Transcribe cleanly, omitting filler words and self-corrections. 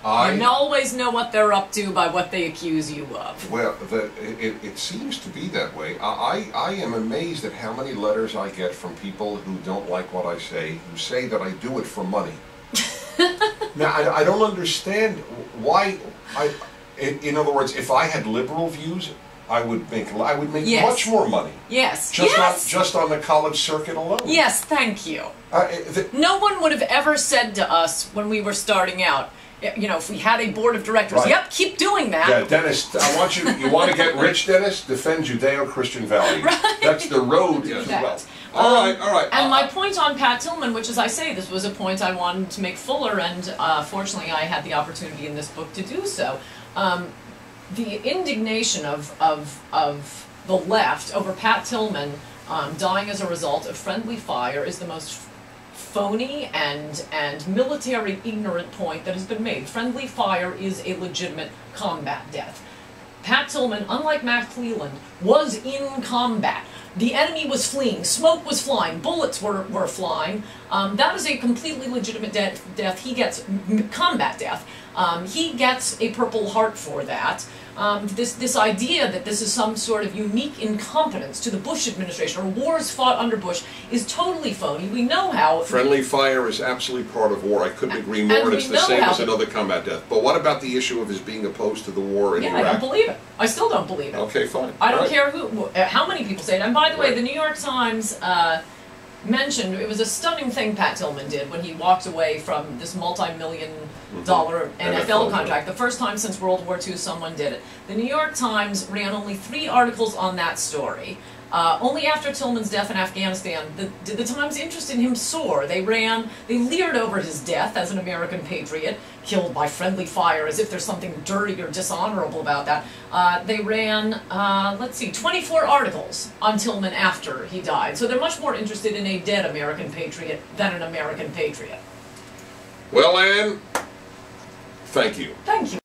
You always know what they're up to by what they accuse you of. Well, it seems to be that way. I am amazed at how many letters I get from people who don't like what I say, who say that I do it for money. Now, I don't understand why. In other words, if I had liberal views, I would make yes. much more money. Yes. Just on the college circuit alone. Yes, thank you. No one would have ever said to us when we were starting out, you know, if we had a board of directors, right. Yep, keep doing that. Yeah, Dennis, I want you want to get rich, Dennis? Defend Judeo-Christian values. Right. That's the road to wealth. All right. And my point on Pat Tillman, which, as I say, this was a point I wanted to make fuller, and fortunately I had the opportunity in this book to do so. The indignation of the left over Pat Tillman dying as a result of friendly fire is the most phony and military ignorant point that has been made. Friendly fire is a legitimate combat death. Pat Tillman, unlike Matt Cleland, was in combat. The enemy was fleeing, smoke was flying, bullets were flying. That is a completely legitimate death. He gets combat death. He gets a Purple Heart for that. This idea that this is some sort of unique incompetence to the Bush administration, or wars fought under Bush, is totally phony. We know how... Friendly fire is absolutely part of war. I couldn't agree more, and it's the same as another combat death. But what about the issue of his being opposed to the war in Iraq? I don't believe it. I still don't believe it. Okay, fine. I don't care how many people say it. And by the way, the New York Times mentioned, it was a stunning thing Pat Tillman did when he walked away from this multi-million-dollar NFL contract. The first time since World War II someone did it. The New York Times ran only 3 articles on that story. Only after Tillman's death in Afghanistan did the Times' interest in him soar. They leered over his death as an American patriot, killed by friendly fire, as if there's something dirty or dishonorable about that. They ran, 24 articles on Tillman after he died. So they're much more interested in a dead American patriot than an American patriot. Well, Anne, thank you. Thank you.